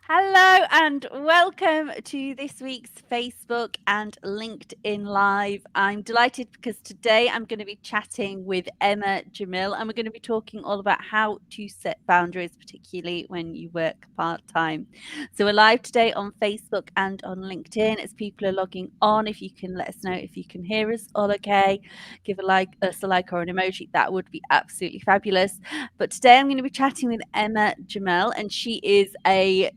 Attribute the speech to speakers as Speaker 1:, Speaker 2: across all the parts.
Speaker 1: Hello and welcome to this week's Facebook and LinkedIn Live. I'm delighted because today I'm going to be chatting with Emma Djemil and we're going to be talking all about how to set boundaries, particularly when you work part-time. So we're live today on Facebook and on LinkedIn as people are logging on. If you can let us know if you can hear us all okay, give us a like or an emoji, that would be absolutely fabulous. But today I'm going to be chatting with Emma Djemil and she is a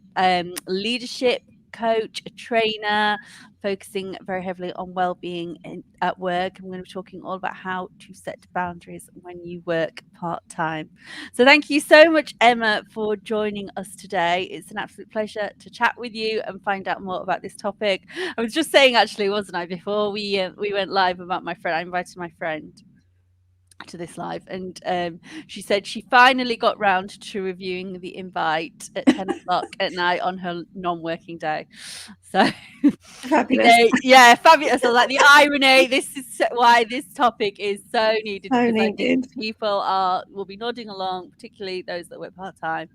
Speaker 1: leadership coach, a trainer, focusing very heavily on well-being at work. I'm going to be talking all about how to set boundaries when you work part-time. So thank you so much, Emma, for joining us today. It's an absolute pleasure to chat with you and find out more about this topic. I was just saying, actually, wasn't I, before we went live about my friend? I invited my friend to this live, and she said she finally got round to reviewing the invite at 10 o'clock at night on her non-working day. So
Speaker 2: Fabulous.
Speaker 1: yeah, fabulous. So like the irony, this is why this topic is so needed,
Speaker 2: So
Speaker 1: because I think
Speaker 2: needed.
Speaker 1: people will be nodding along, particularly those that work part-time.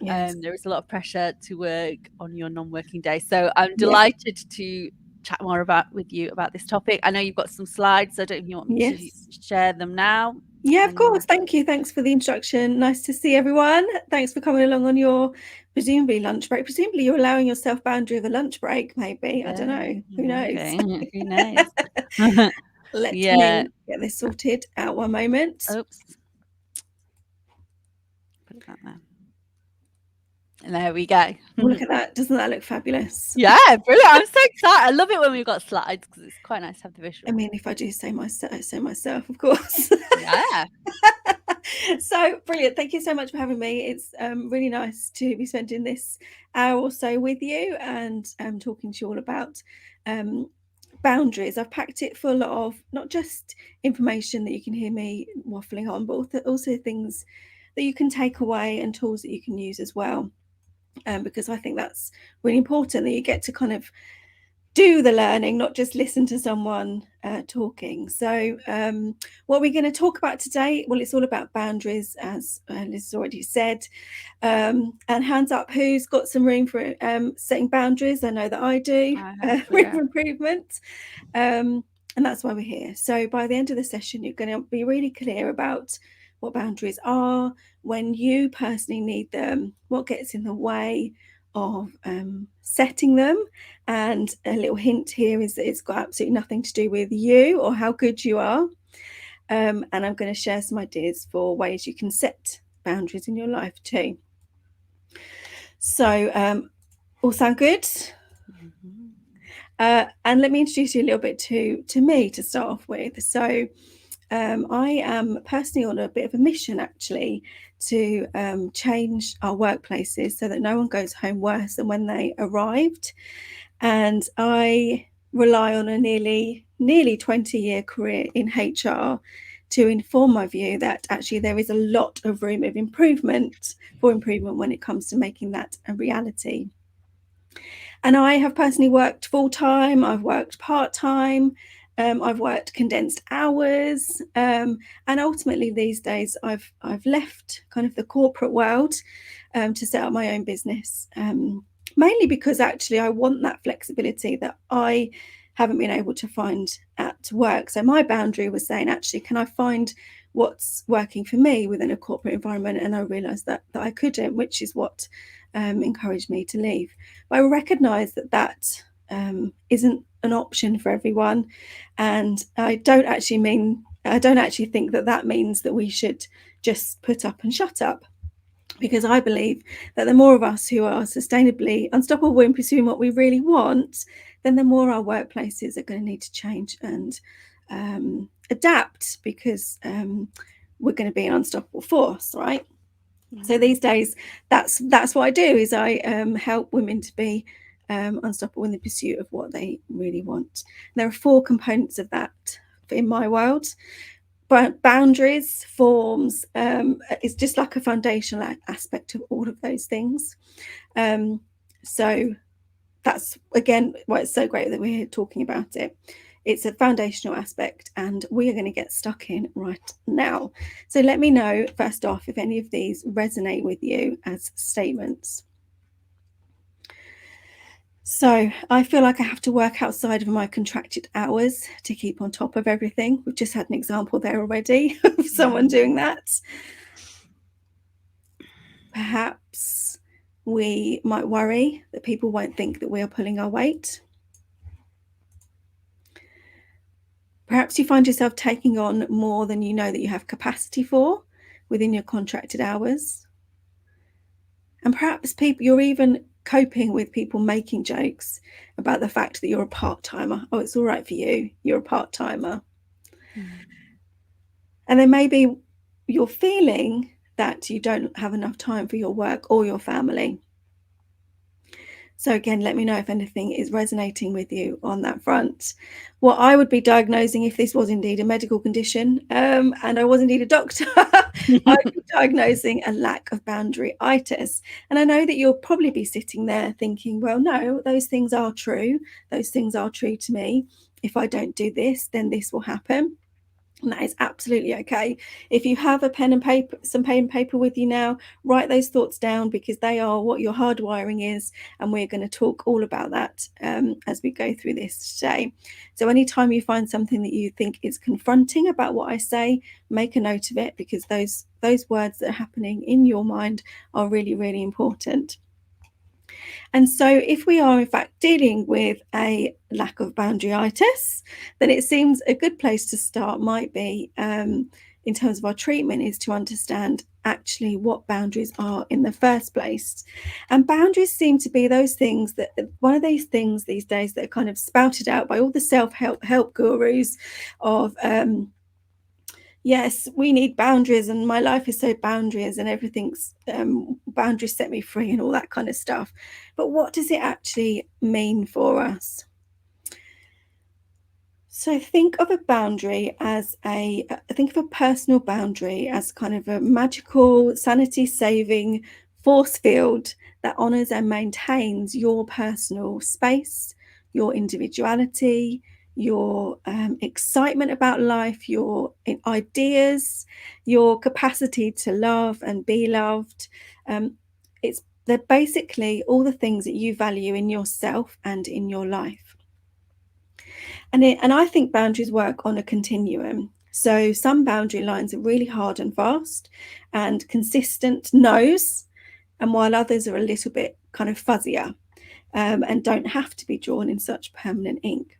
Speaker 2: Yes.
Speaker 1: There is a lot of pressure to work on your non-working day, so I'm
Speaker 2: Yeah.
Speaker 1: delighted to chat more with you about this topic. I know you've got some slides, so I don't know if you want me to
Speaker 2: Yes.
Speaker 1: share them now.
Speaker 2: Yeah, of
Speaker 1: And
Speaker 2: course. Thank you. Thanks for the introduction. Nice to see everyone. Thanks for coming along on your presumably lunch break. Presumably you're allowing yourself boundary of a lunch break, maybe. I don't
Speaker 1: yeah,
Speaker 2: know. Who knows?
Speaker 1: maybe. Who knows?
Speaker 2: Let
Speaker 1: Yeah.
Speaker 2: me get this sorted out one moment.
Speaker 1: Oops. Put it back there. And there we go.
Speaker 2: Oh, look at that. Doesn't that look fabulous?
Speaker 1: Yeah, brilliant. I'm so excited. I love it when we've got slides because it's quite nice to have the
Speaker 2: I
Speaker 1: visual.
Speaker 2: mean, if I do say myself, of course.
Speaker 1: Yeah.
Speaker 2: So brilliant. Thank you so much for having me. It's really nice to be spending this hour or so with you and talking to you all about boundaries. I've packed it full of not just information that you can hear me waffling on, but also things that you can take away and tools that you can use as well. Because I think that's really important that you get to kind of do the learning, not just listen to someone talking. So, what we're going to talk about today, well, it's all about boundaries, as Liz has already said. And hands up, who's got some room for setting boundaries? I know that I do.
Speaker 1: I have,
Speaker 2: Room
Speaker 1: yeah.
Speaker 2: for improvement. And that's why we're here. So, by the end of the session, you're going to be really clear about what boundaries are, when you personally need them, what gets in the way of setting them. And a little hint here is that it's got absolutely nothing to do with you or how good you are. And I'm going to share some ideas for ways you can set boundaries in your life too. So, all sound good?
Speaker 1: Mhm.
Speaker 2: And let me introduce you a little bit to me to start off with. So, I am personally on a bit of a mission actually to change our workplaces so that no one goes home worse than when they arrived. And I rely on a nearly 20-year career in HR to inform my view that actually there is a lot of room of improvement when it comes to making that a reality. And I have personally worked full time, I've worked part time, I've worked condensed hours, and ultimately these days I've left kind of the corporate world to set up my own business. Mainly because actually I want that flexibility that I haven't been able to find at work. So my boundary was saying, actually, can I find what's working for me within a corporate environment? And I realised that I couldn't, which is what encouraged me to leave. But I recognise that isn't an option for everyone, and I don't actually think that means that we should just put up and shut up. Because I believe that the more of us who are sustainably unstoppable in pursuing what we really want, then the more our workplaces are going to need to change and adapt, because we're going to be an unstoppable force, right? So these days, that's what I do. Is I help women to be unstoppable in the pursuit of what they really want. And there are 4 components of that in my world. But boundaries, forms, is just like a foundational aspect of all of those things. So that's again why it's so great that we're here talking about it. It's a foundational aspect, and we are going to get stuck in right now. So let me know first off if any of these resonate with you as statements. So I feel like I have to work outside of my contracted hours to keep on top of everything. We've just had an example there already of someone doing that. Perhaps we might worry that people won't think that we are pulling our weight. Perhaps you find yourself taking on more than you know that you have capacity for within your contracted hours. And perhaps you're even coping with people making jokes about the fact that you're a part-timer. Oh, it's all right for you. You're a part-timer. And then maybe you're feeling that you don't have enough time for your work or your family. So again, let me know if anything is resonating with you on that front. What I would be diagnosing if this was indeed a medical condition, and I was indeed a doctor, I'd be diagnosing a lack of boundaryitis. And I know that you'll probably be sitting there thinking, well, no, those things are true. Those things are true to me. If I don't do this, then this will happen. And that is absolutely okay. If you have a pen and paper, some pen and paper with you now, write those thoughts down because they are what your hardwiring is. And we're going to talk all about that as we go through this today. So anytime you find something that you think is confronting about what I say, make a note of it because those words that are happening in your mind are really, really important. And so if we are in fact dealing with a lack of boundaryitis, then it seems a good place to start might be in terms of our treatment is to understand actually what boundaries are in the first place. And boundaries seem to be those things that one of these things these days that are kind of spouted out by all the self-help gurus of yes, we need boundaries and my life is so boundaries and everything's boundaries set me free and all that kind of stuff. But what does it actually mean for us? So think of a boundary as think of a personal boundary as kind of a magical, sanity-saving force field that honors and maintains your personal space, your individuality, your excitement about life, your ideas, your capacity to love and be loved. They're basically all the things that you value in yourself and in your life. And I think boundaries work on a continuum. So some boundary lines are really hard and fast and consistent no's, and while others are a little bit kind of fuzzier and don't have to be drawn in such permanent ink.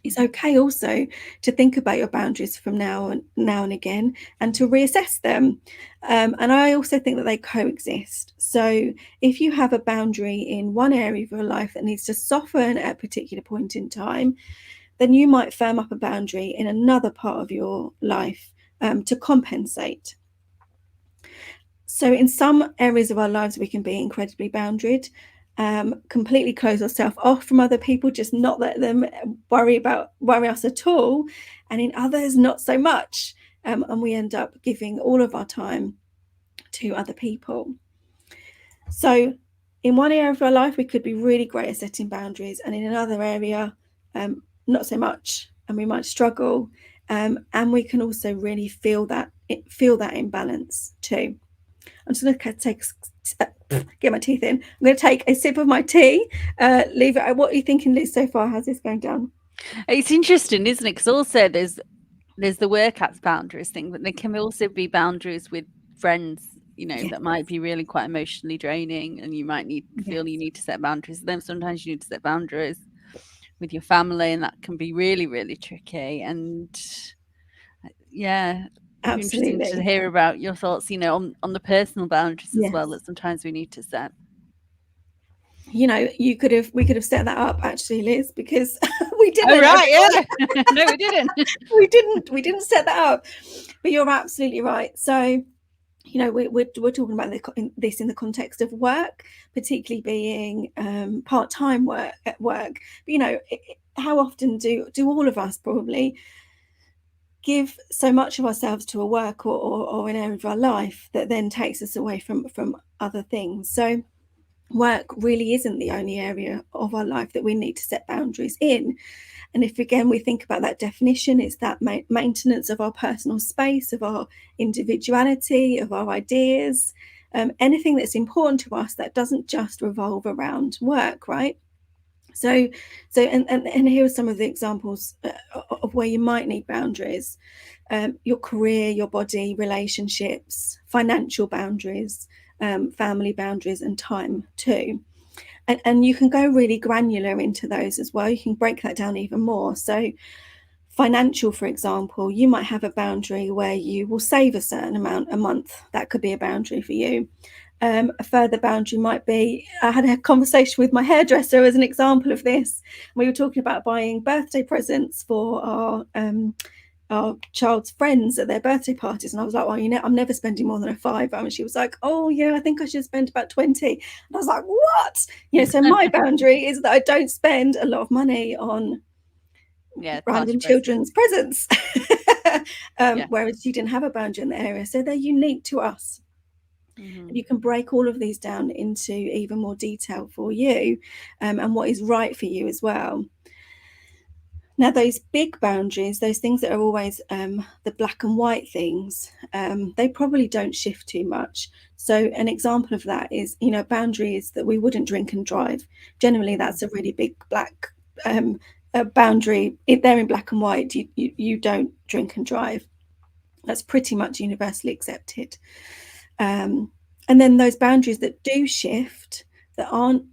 Speaker 2: It's okay also to think about your boundaries from now and again and to reassess them. And I also think that they coexist. So if you have a boundary in one area of your life that needs to soften at a particular point in time, then you might firm up a boundary in another part of your life to compensate. So in some areas of our lives, we can be incredibly boundaried, completely close ourselves off from other people, just not let them worry us at all. And in others, not so much. And we end up giving all of our time to other people. So in one area of our life, we could be really great at setting boundaries. And in another area, not so much, and we might struggle. And we can also really feel that imbalance too. I'm just going to get my teeth in. I'm going to take a sip of my tea. Leave it. What are you thinking, Liz, so far? How's this going down?
Speaker 1: It's interesting, isn't it? Because also there's the workouts boundaries thing, but there can also be boundaries with friends,
Speaker 2: Yes.
Speaker 1: that might be really quite emotionally draining, and you might feel you need to set boundaries with them. Sometimes you need to set boundaries with your family, and that can be really, really tricky. And yeah,
Speaker 2: Absolutely.
Speaker 1: interesting to hear about your thoughts, on the personal boundaries as well, that sometimes we need to set.
Speaker 2: We could have set that up actually, Liz, because we didn't.
Speaker 1: Oh, right, yeah. No, we didn't.
Speaker 2: we didn't set that up. But you're absolutely right. So, we're talking about this in the context of work, particularly being part-time work at work. But, how often do all of us probably give so much of ourselves to a work or an area of our life that then takes us away from other things? So work really isn't the only area of our life that we need to set boundaries in. And if again we think about that definition, it's that maintenance of our personal space, of our individuality, of our ideas, anything that's important to us that doesn't just revolve around work, right? So, and here are some of the examples of where you might need boundaries: your career, your body, relationships, financial boundaries, family boundaries, and time too. And you can go really granular into those as well. You can break that down even more. So, financial, for example, you might have a boundary where you will save a certain amount a month. That could be a boundary for you. A further boundary might be, I had a conversation with my hairdresser as an example of this. We were talking about buying birthday presents for our child's friends at their birthday parties, and I was like, well, I'm never spending more than a £5. And she was like, oh yeah, I think I should spend about 20. And I was like, what? So my boundary is that I don't spend a lot of money on
Speaker 1: Yeah, party
Speaker 2: random
Speaker 1: presents.
Speaker 2: children's presents.
Speaker 1: Yeah.
Speaker 2: Whereas you didn't have a boundary in the area, so they're unique to us. And you can break all of these down into even more detail for you, and what is right for you as well. Now, those big boundaries, those things that are always the black and white things, they probably don't shift too much. So an example of that is, boundary is that we wouldn't drink and drive. Generally, that's a really big black boundary. They're in black and white. You don't drink and drive. That's pretty much universally accepted. And then those boundaries that do shift, that aren't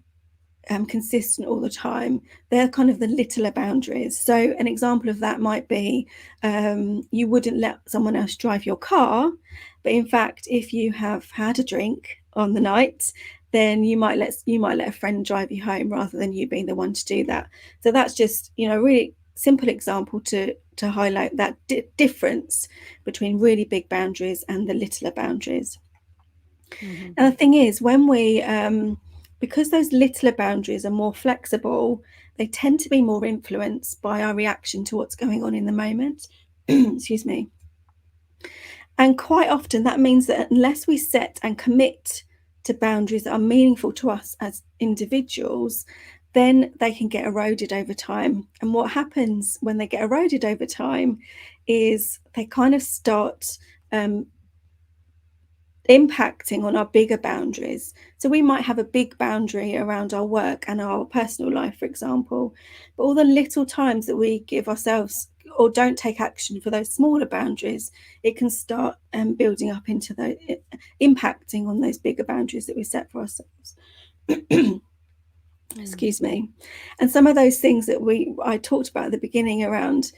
Speaker 2: consistent all the time, they're kind of the littler boundaries. So an example of that might be, you wouldn't let someone else drive your car, but in fact, if you have had a drink on the night, then you might let a friend drive you home rather than you being the one to do that. So that's just, really simple example to highlight that difference between really big boundaries and the littler boundaries. And the thing is, when we because those littler boundaries are more flexible, they tend to be more influenced by our reaction to what's going on in the moment. Excuse me. And quite often that means that unless we set and commit to boundaries that are meaningful to us as individuals, then they can get eroded over time. And what happens when they get eroded over time is they kind of start impacting on our bigger boundaries. So we might have a big boundary around our work and our personal life, for example, but all the little times that we give ourselves or don't take action for those smaller boundaries, it can start building up into the impacting on those bigger boundaries that we set for ourselves. Excuse me. And some of those things that I talked about at the beginning around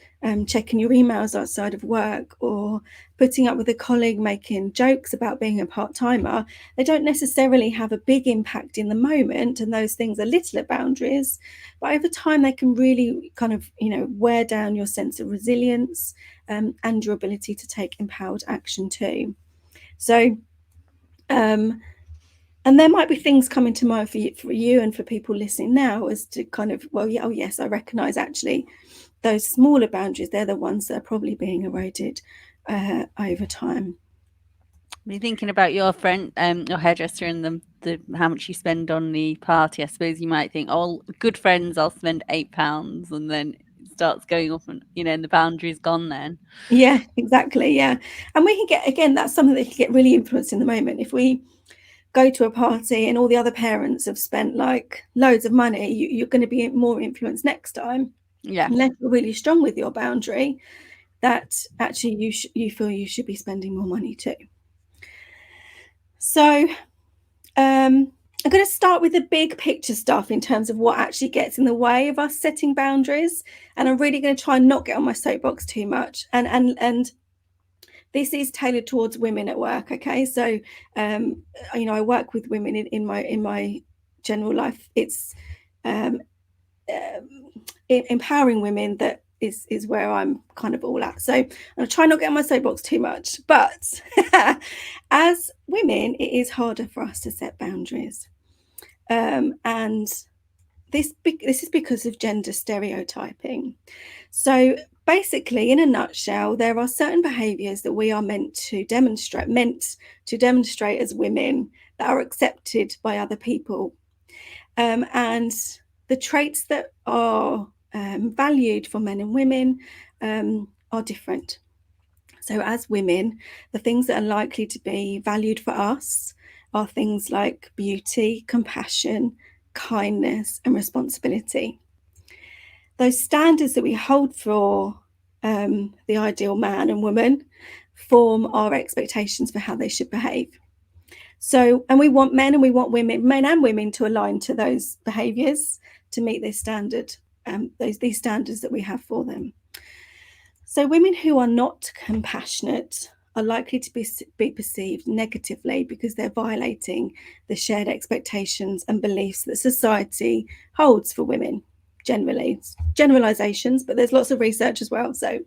Speaker 2: checking your emails outside of work, or putting up with a colleague making jokes about being a part-timer, they don't necessarily have a big impact in the moment, and those things are littler boundaries, but over time they can really kind of wear down your sense of resilience, and your ability to take empowered action too. So and there might be things coming to mind for you and for people listening now as to kind of, well, yeah, oh yes, I recognise actually those smaller boundaries, they're the ones that are probably being eroded over time.
Speaker 1: You're thinking about your friend, your hairdresser, and the how much you spend on the party. I suppose you might think, oh, good friends, I'll spend £8, and then it starts going off, and and the boundary's gone then.
Speaker 2: Yeah, exactly. Yeah, and we can get, again, that's something that can get really influenced in the moment. If we go to a party and all the other parents have spent like loads of money, you're going to be more influenced next time.
Speaker 1: Yeah.
Speaker 2: Unless you're really strong with your boundary, that actually you feel you should be spending more money too. So I'm going to start with the big picture stuff in terms of what actually gets in the way of us setting boundaries, and I'm really going to try and not get on my soapbox too much, and this is tailored towards women at work. Okay, so I work with women in my general life. It's empowering women that is where I'm kind of all at. So I'll try not to get on my soapbox too much, but as women, it is harder for us to set boundaries, and this is because of gender stereotyping. So basically, in a nutshell, there are certain behaviours that we are meant to demonstrate as women that are accepted by other people, and the traits that are valued for men and women are different. So as women, the things that are likely to be valued for us are things like beauty, compassion, kindness, and responsibility. Those standards that we hold for the ideal man and woman form our expectations for how they should behave. So, and we want men and we want women, men and women, to align to those behaviours to meet this standard, these standards that we have for them. So, women who are not compassionate are likely to be perceived negatively because they're violating the shared expectations and beliefs that society holds for women. Generally, it's generalizations, but there's lots of research as well. So,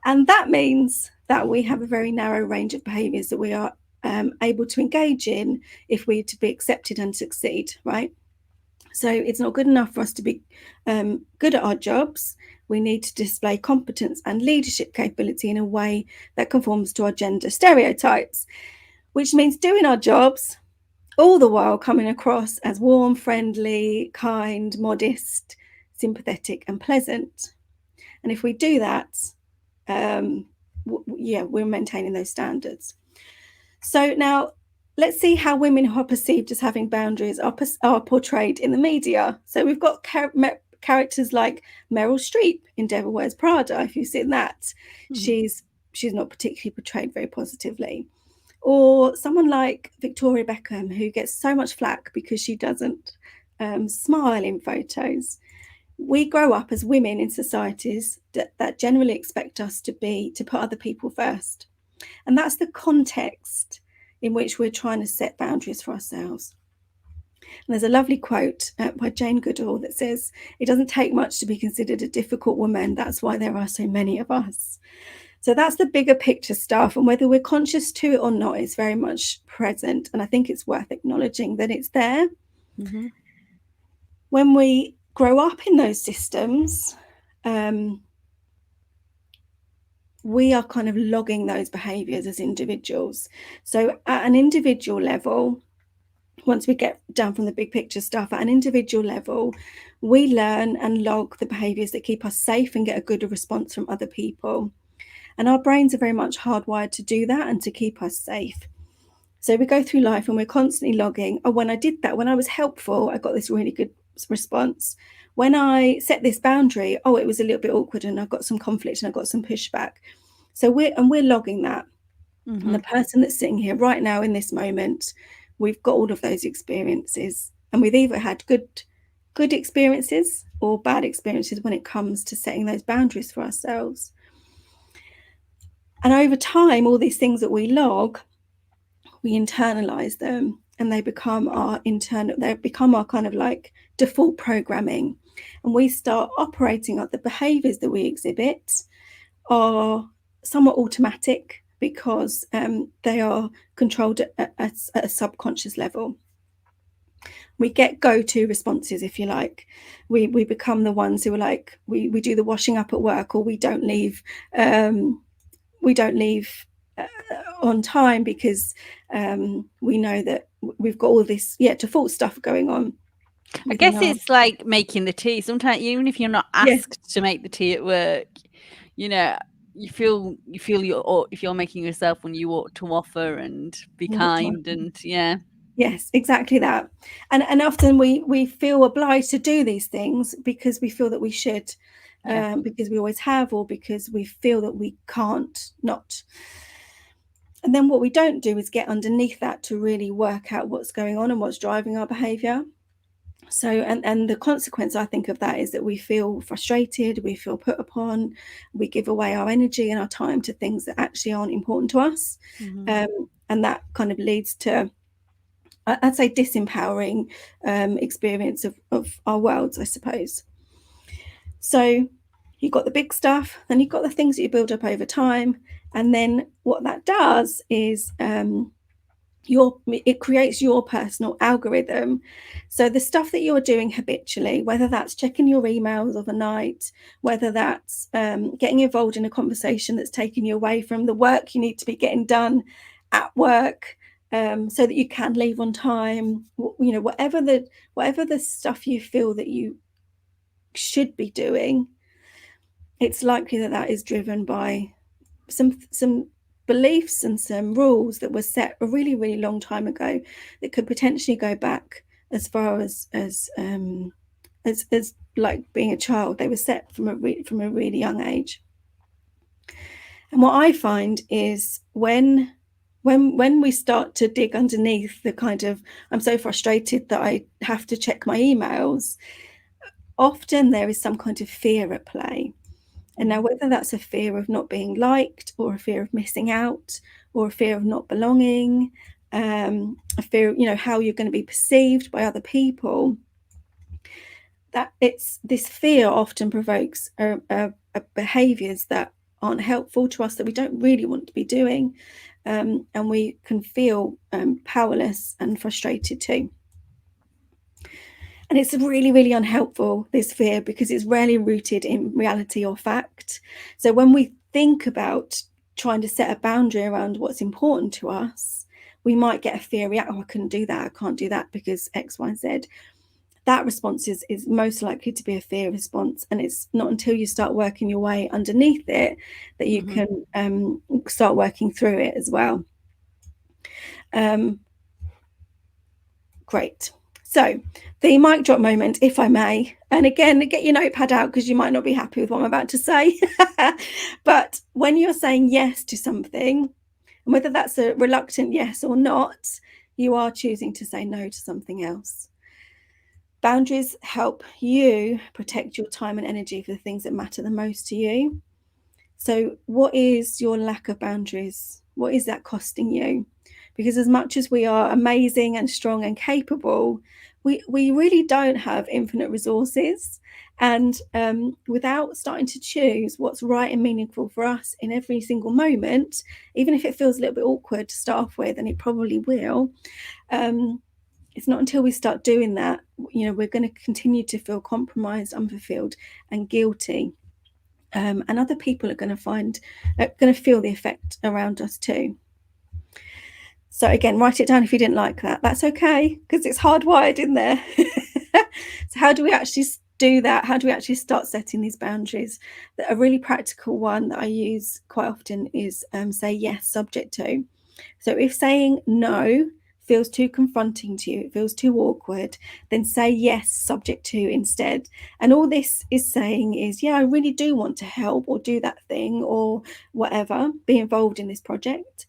Speaker 2: and that means that we have a very narrow range of behaviours that we are able to engage in if we're to be accepted and succeed, right? So it's not good enough for us to be good at our jobs. We need to display competence and leadership capability in a way that conforms to our gender stereotypes, which means doing our jobs all the while coming across as warm, friendly, kind, modest, sympathetic, and pleasant. And if we do that, we're maintaining those standards. So now let's see how women who are perceived as having boundaries are portrayed in the media. So we've got characters like Meryl Streep in Devil Wears Prada. If you've seen that, she's not particularly portrayed very positively. Or someone like Victoria Beckham, who gets so much flack because she doesn't smile in photos. We grow up as women in societies that generally expect us to put other people first. And that's the context in which we're trying to set boundaries for ourselves. And there's a lovely quote by Jane Goodall that says, "It doesn't take much to be considered a difficult woman. That's why there are so many of us." So that's the bigger picture stuff. And whether we're conscious to it or not, it's very much present. And I think it's worth acknowledging that it's there.
Speaker 1: Mm-hmm.
Speaker 2: When we grow up in those systems, we are kind of logging those behaviours as individuals. So at an individual level, once we get down from the big picture stuff, at an individual level, we learn and log the behaviours that keep us safe and get a good response from other people. And our brains are very much hardwired to do that and to keep us safe. So we go through life and we're constantly logging, oh, when I did that, when I was helpful, I got this really good response. When I set this boundary, oh, it was a little bit awkward and I got some conflict and I got some pushback. So we're logging that.
Speaker 1: Mm-hmm.
Speaker 2: And the person that's sitting here right now in this moment, we've got all of those experiences, and we've either had good experiences or bad experiences when it comes to setting those boundaries for ourselves. And over time, all these things that we log, we internalize them, and they become our kind of like default programming. And we start operating on the behaviors that we exhibit are somewhat automatic because they are controlled at a subconscious level. We get go-to responses, if you like. We become the ones who are like, we do the washing up at work, or we don't leave on time because we know that we've got all this default stuff going on.
Speaker 1: I guess it's like making the tea. Sometimes, even if you're not asked to make the tea at work, you know, you feel if you're making yourself when you ought to offer and be kind and
Speaker 2: Yes, exactly that. And often we feel obliged to do these things because we feel that we should, because we always have, or because we feel that we can't not. And then what we don't do is get underneath that to really work out what's going on and what's driving our behaviour. So, and the consequence, I think, of that is that we feel frustrated, we feel put upon, we give away our energy and our time to things that actually aren't important to us.
Speaker 1: Mm-hmm.
Speaker 2: And that kind of leads to, I'd say, disempowering experience of our worlds, I suppose. So you've got the big stuff, then you've got the things that you build up over time. And then what that does is it creates your personal algorithm. So the stuff that you're doing habitually, whether that's checking your emails overnight, whether that's getting involved in a conversation that's taking you away from the work you need to be getting done at work, so that you can leave on time, whatever the stuff you feel that you should be doing, it's likely that is driven by some beliefs and some rules that were set a really, really long time ago that could potentially go back as far as like being a child. They were set from a really young age. And what I find is when we start to dig underneath the kind of, I'm so frustrated that I have to check my emails, often there is some kind of fear at play. And now, whether that's a fear of not being liked, or a fear of missing out, or a fear of not belonging, a fear, how you're going to be perceived by other people, that it's this fear often provokes behaviors that aren't helpful to us, that we don't really want to be doing, and we can feel powerless and frustrated too. And it's really, really unhelpful, this fear, because it's rarely rooted in reality or fact. So when we think about trying to set a boundary around what's important to us, we might get a fear reaction. Oh, I couldn't do that. I can't do that because X, Y, Z. That response is most likely to be a fear response. And it's not until you start working your way underneath it that you can start working through it as well. Great. So the mic drop moment, if I may, and again, get your notepad out because you might not be happy with what I'm about to say. But when you're saying yes to something, and whether that's a reluctant yes or not, you are choosing to say no to something else. Boundaries help you protect your time and energy for the things that matter the most to you. So what is your lack of boundaries? What is that costing you? Because as much as we are amazing and strong and capable, we really don't have infinite resources. And without starting to choose what's right and meaningful for us in every single moment, even if it feels a little bit awkward to start off with, and it probably will, it's not until we start doing that, we're going to continue to feel compromised, unfulfilled, and guilty. And other people are going to feel the effect around us too. So again, write it down if you didn't like that. That's okay, because it's hardwired in there. So how do we actually do that? How do we actually start setting these boundaries? A really practical one that I use quite often is say yes, subject to. So if saying no feels too confronting to you, it feels too awkward, then say yes, subject to instead. And all this is saying is, yeah, I really do want to help or do that thing or whatever, be involved in this project,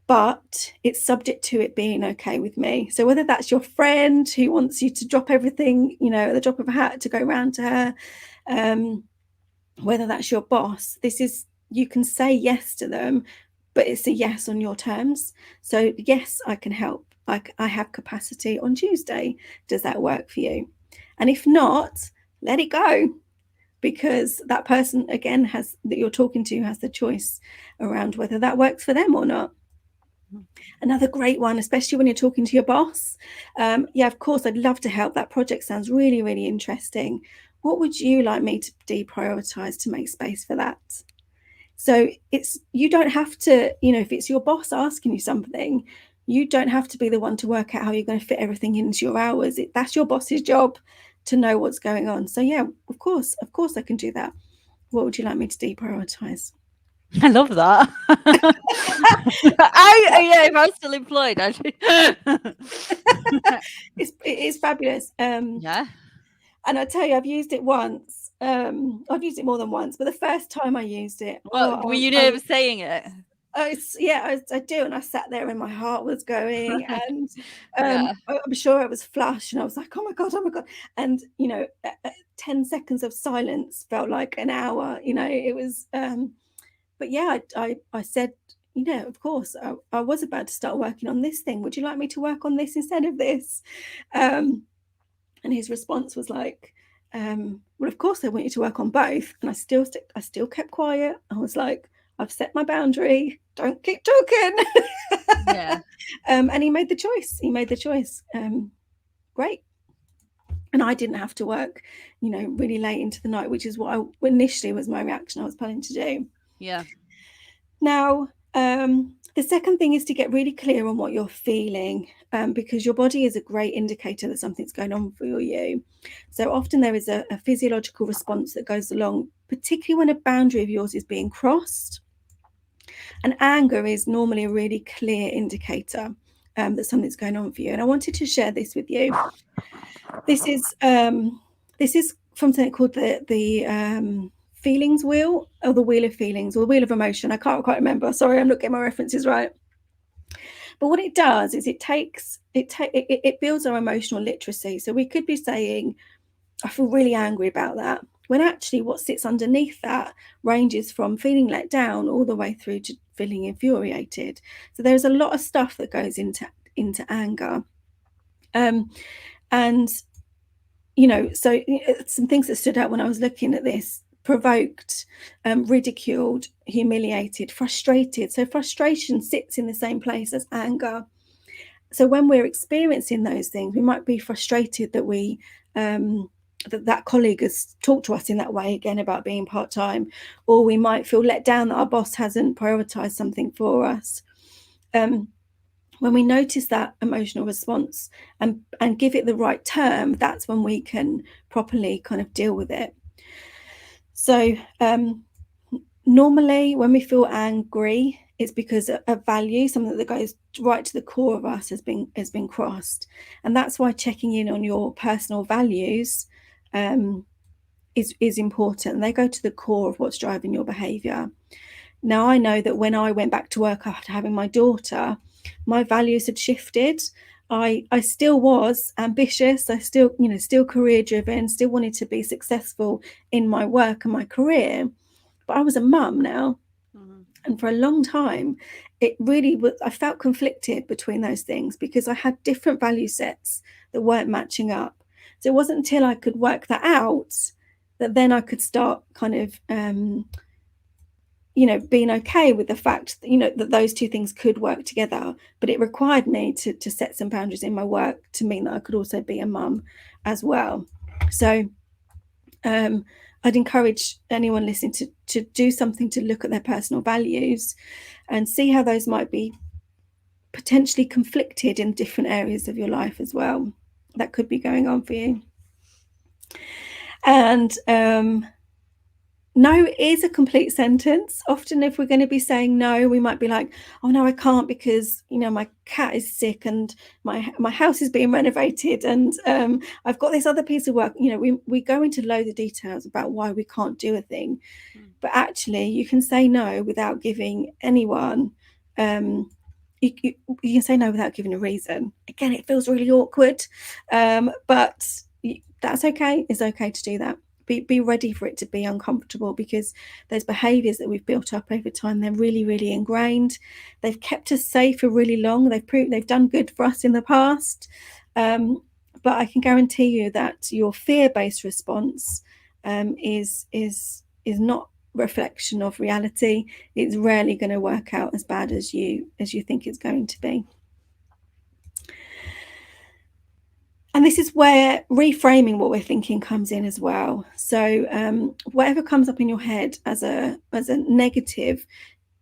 Speaker 2: but it's subject to it being okay with me. So whether that's your friend who wants you to drop everything, at the drop of a hat to go round to her, whether that's your boss, you can say yes to them, but it's a yes on your terms. So yes, I can help. I have capacity on Tuesday. Does that work for you? And if not, let it go, because that person, again, that you're talking to has the choice around whether that works for them or not. Another great one, especially when you're talking to your boss. Yeah, of course, I'd love to help. That project sounds really, really interesting. What would you like me to deprioritize to make space for that? So you don't have to, if it's your boss asking you something, you don't have to be the one to work out how you're going to fit everything into your hours. That's your boss's job to know what's going on. So yeah, of course I can do that. What would you like me to deprioritize?
Speaker 1: I love that. Yeah, if I was still employed,
Speaker 2: It is fabulous.
Speaker 1: Yeah.
Speaker 2: And I tell you, I've used it once. I've used it more than once, but the first time I used it,
Speaker 1: What were you nervous saying it?
Speaker 2: I do, and I sat there and my heart was going, and
Speaker 1: Yeah.
Speaker 2: I'm sure I was flushed, and I was like, oh my god, and 10 seconds of silence felt like an hour. It was, but yeah, I said, of course, I was about to start working on this thing. Would you like me to work on this instead of this? And his response was like, well, of course I want you to work on both. And I still kept quiet. I was like, I've set my boundary. Don't keep talking.
Speaker 1: Yeah.
Speaker 2: And he made the choice. Great. And I didn't have to work, really late into the night, which is what initially was my reaction I was planning to do.
Speaker 1: Yeah.
Speaker 2: Now, the second thing is to get really clear on what you're feeling, because your body is a great indicator that something's going on for you. So often there is a physiological response that goes along, particularly when a boundary of yours is being crossed. And anger is normally a really clear indicator. that something's going on for you. And I wanted to share this with you. This is from something called the feelings wheel, or the wheel of feelings, or the wheel of emotion. I can't quite remember. Sorry, I'm not getting my references right. But what it does is it builds our emotional literacy. So we could be saying, I feel really angry about that, when actually what sits underneath that ranges from feeling let down all the way through to feeling infuriated. So there's a lot of stuff that goes into anger. And so some things that stood out when I was looking at this: provoked, ridiculed, humiliated, frustrated. So frustration sits in the same place as anger. So when we're experiencing those things, we might be frustrated that that colleague has talked to us in that way again about being part-time, or we might feel let down that our boss hasn't prioritized something for us. When we notice that emotional response and give it the right term, that's when we can properly kind of deal with it. So normally when we feel angry, it's because a value, something that goes right to the core of us, has been crossed. And that's why checking in on your personal values is important. They go to the core of what's driving your behavior. Now, I know that when I went back to work after having my daughter, my values had shifted. I still was ambitious. I still career driven, still wanted to be successful in my work and my career. But I was a mum now. Mm-hmm. And for a long time, it really was, I felt conflicted between those things because I had different value sets that weren't matching up. So it wasn't until I could work that out that then I could start kind of being okay with the fact that, that those two things could work together. But it required me to set some boundaries in my work to mean that I could also be a mum as well. So I'd encourage anyone listening to do something to look at their personal values and see how those might be potentially conflicted in different areas of your life as well. That could be going on for you. And no is a complete sentence. Often if we're going to be saying no, we might be like, oh no, I can't because my cat is sick and my house is being renovated and I've got this other piece of work. We go into loads of details about why we can't do a thing. But actually you can say no without giving anyone you can say no without giving a reason. Again, it feels really awkward, but that's okay. It's okay to do that. Be ready for it to be uncomfortable, because those behaviours that we've built up over time, they're really, really ingrained. They've kept us safe for really long. They've done good for us in the past. But I can guarantee you that your fear-based response is not reflection of reality. It's rarely going to work out as bad as you think it's going to be. And this is where reframing what we're thinking comes in as well. So whatever comes up in your head as a negative,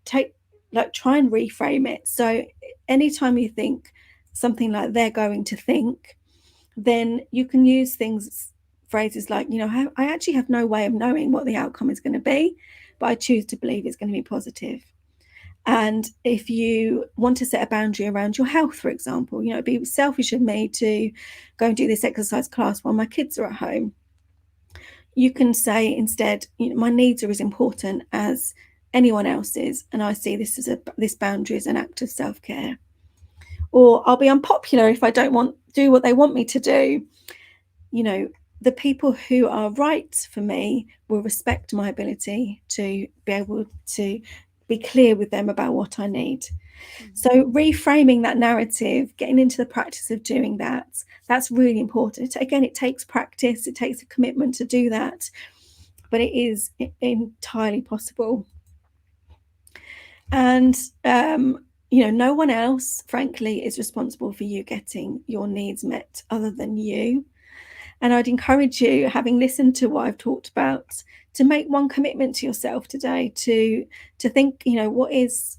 Speaker 2: try and reframe it. So anytime you think something like they're going to think, then you can use phrases like, I actually have no way of knowing what the outcome is going to be, but I choose to believe it's going to be positive. And if you want to set a boundary around your health, for example, it'd be selfish of me to go and do this exercise class while my kids are at home. You can say instead, my needs are as important as anyone else's, and I see this boundary as an act of self-care. Or I'll be unpopular if I don't do what they want me to do. The people who are right for me will respect my ability to be able to be clear with them about what I need. Mm-hmm. So reframing that narrative, getting into the practice of doing that's really important. Again, it takes practice, it takes a commitment to do that, but it is entirely possible. And no one else, frankly, is responsible for you getting your needs met other than you. And I'd encourage you, having listened to what I've talked about, to make one commitment to yourself today to think, what is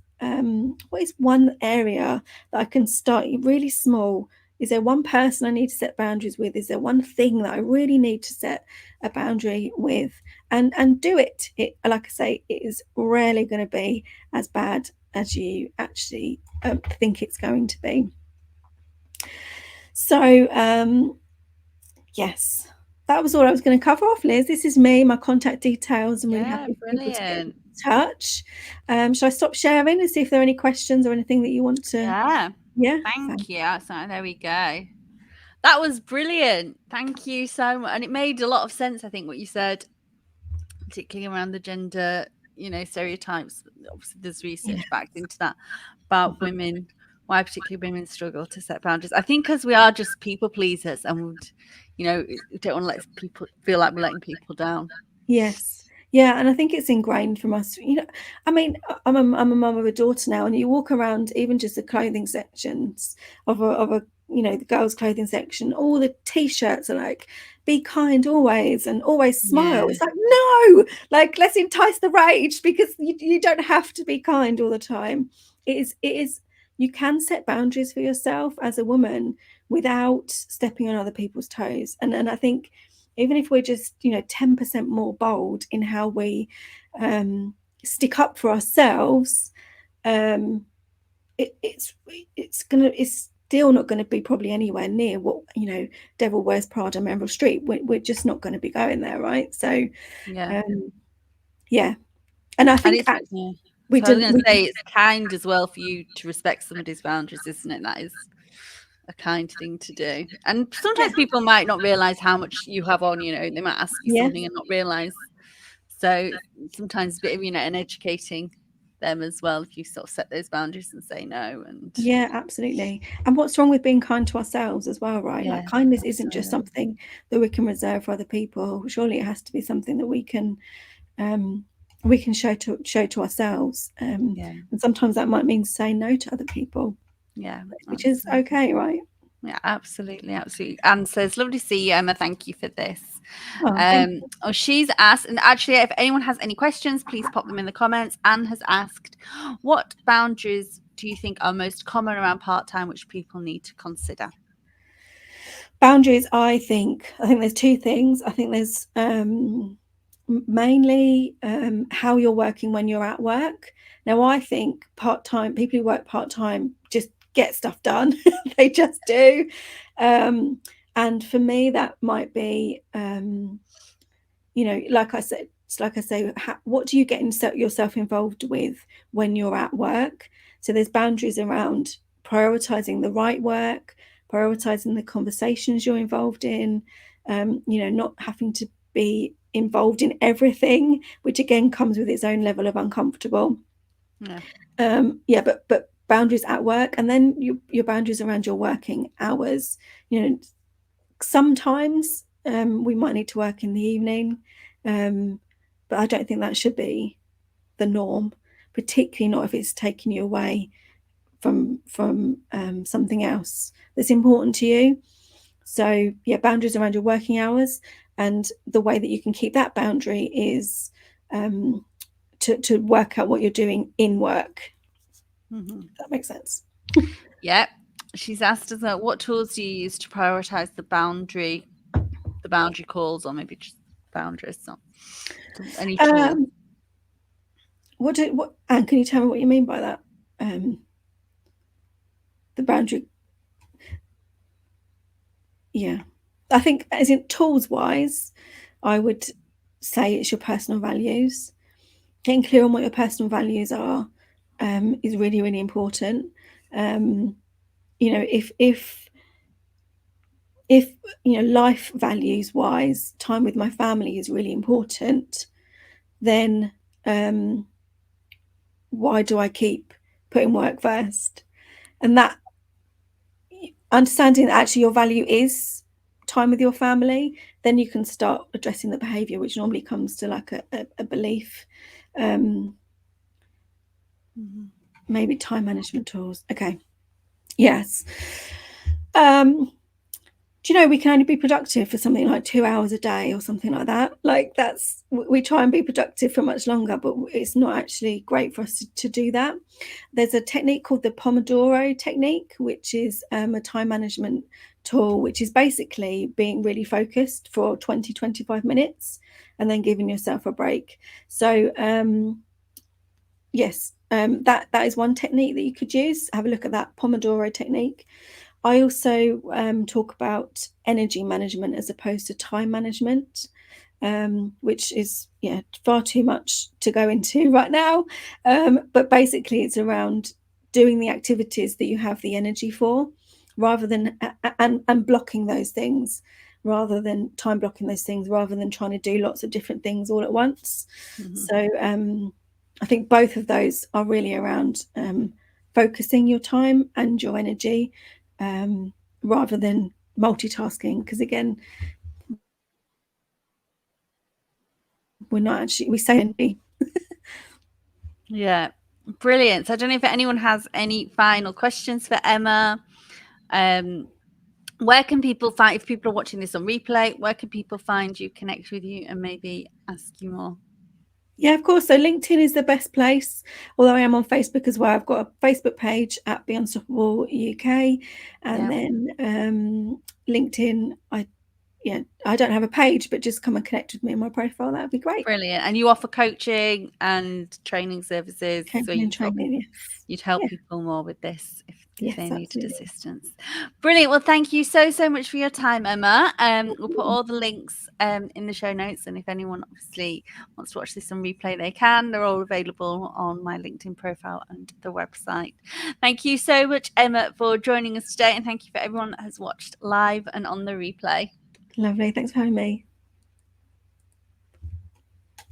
Speaker 2: one area that I can start really small? Is there one person I need to set boundaries with? Is there one thing that I really need to set a boundary with? And do it. Like I say, it is rarely going to be as bad as you actually think it's going to be. So, yes, that was all I was going to cover off, Liz. This is me, my contact details. I'm really
Speaker 1: Yeah,
Speaker 2: happy for people to get in
Speaker 1: brilliant.
Speaker 2: touch. Should I stop sharing and see if there are any questions or anything that you want to?
Speaker 1: Yeah,
Speaker 2: Yeah.
Speaker 1: thank you. So there we go. That was brilliant. Thank you so much. And it made a lot of sense, I think, what you said, particularly around the gender, stereotypes. Obviously, there's research backed into that about women, why particularly women struggle to set boundaries. I think because we are just people pleasers and we don't want to let people feel like we're letting people down.
Speaker 2: Yes. Yeah, and I think it's ingrained from us. I mean, I'm a mum of a daughter now, and you walk around even just the clothing sections of a the girls' clothing section, all the t-shirts are like, be kind always and always smile.
Speaker 1: Yeah.
Speaker 2: It's like, no, like let's entice the rage, because you don't have to be kind all the time. It is you can set boundaries for yourself as a woman without stepping on other people's toes. And I think even if we're just 10% more bold in how we stick up for ourselves, it's still not going to be probably anywhere near what Devil Wears Prada, Meryl Streep. We're just not going to be going there, right? So
Speaker 1: Yeah.
Speaker 2: yeah, and I
Speaker 1: And
Speaker 2: think
Speaker 1: it's yeah.
Speaker 2: we
Speaker 1: So I was
Speaker 2: didn't
Speaker 1: going to say it's kind as well for you to respect somebody's boundaries, isn't it? That is a kind thing to do. And
Speaker 2: yeah,
Speaker 1: sometimes people might not realize how much you have on, they might ask you
Speaker 2: yeah.
Speaker 1: something and not realize. So sometimes a bit of, and educating them as well if you sort of set those boundaries and say no. And
Speaker 2: Yeah, absolutely. And what's wrong with being kind to ourselves as well, right?
Speaker 1: yeah,
Speaker 2: Like kindness isn't just
Speaker 1: absolutely.
Speaker 2: something that we can reserve for other people. Surely it has to be something that we can show to ourselves.
Speaker 1: Yeah.
Speaker 2: And sometimes that might mean saying no to other people,
Speaker 1: Yeah,
Speaker 2: which is
Speaker 1: absolutely.
Speaker 2: okay, right?
Speaker 1: Yeah, absolutely, absolutely. Anne says, lovely to see you, Emma. Thank you for this.
Speaker 2: Oh, thank you.
Speaker 1: She's asked, and actually, if anyone has any questions, please pop them in the comments. Anne has asked, what boundaries do you think are most common around part-time, which people need to consider?
Speaker 2: Boundaries, I think there's two things. I think there's mainly how you're working when you're at work. Now, I think part-time people who work part-time just get stuff done. They just do. And for me, that might be, like I said, what do you get yourself involved with when you're at work? So there's boundaries around prioritizing the right work, prioritizing the conversations you're involved in, not having to be involved in everything, which again comes with its own level of uncomfortable.
Speaker 1: Yeah.
Speaker 2: But boundaries at work, and then your boundaries around your working hours. Sometimes we might need to work in the evening, but I don't think that should be the norm, particularly not if it's taking you away from something else that's important to you. So yeah, boundaries around your working hours, and the way that you can keep that boundary is to work out what you're doing in work.
Speaker 1: Mm-hmm.
Speaker 2: If that makes sense.
Speaker 1: Yeah. She's asked us, what tools do you use to prioritize the boundary calls, or maybe just boundaries? So, any tools?
Speaker 2: Anne, can you tell me what you mean by that? The boundary. Yeah, I think as in tools wise, I would say it's your personal values. Getting clear on what your personal values are is really, really important. If life values wise, time with my family is really important, then why do I keep putting work first? And that understanding that actually your value is time with your family, then you can start addressing the behavior, which normally comes to like a belief. Maybe time management tools. Okay. Yes. Do we can only be productive for something like 2 hours a day or something like that. Like we try and be productive for much longer, but it's not actually great for us to do that. There's a technique called the Pomodoro technique, which is a time management tool, which is basically being really focused for 20-25 minutes and then giving yourself a break. So yes, that is one technique that you could use. Have a look at that Pomodoro technique. I also talk about energy management as opposed to time management, which is far too much to go into right now. But basically, it's around doing the activities that you have the energy for, rather than and blocking those things, rather than time blocking those things, rather than trying to do lots of different things all at once.
Speaker 1: Mm-hmm.
Speaker 2: So I think both of those are really around focusing your time and your energy, rather than multitasking, because again, we're not actually, we say energy.
Speaker 1: Yeah, brilliant. So I don't know if anyone has any final questions for Emma. Where can people find, if people are watching this on replay, where can people find you, connect with you, and maybe ask you more?
Speaker 2: Yeah, of course. So LinkedIn is the best place, although I am on Facebook as well. I've got a Facebook page at Be Unstoppable UK, and then LinkedIn. I don't have a page, but just come and connect with me on my profile. That would be great.
Speaker 1: Brilliant. And you offer coaching and training services, so
Speaker 2: Coaching and training, yes.
Speaker 1: You'd help people more with this if they needed
Speaker 2: absolutely.
Speaker 1: assistance. Brilliant. Well, thank you so much for your time, Emma. We'll put all the links in the show notes, and if anyone obviously wants to watch this on replay, they can. They're all available on my LinkedIn profile and the website. Thank you so much, Emma, for joining us today, and thank you for everyone that has watched live and on the replay.
Speaker 2: Lovely. Thanks for having me.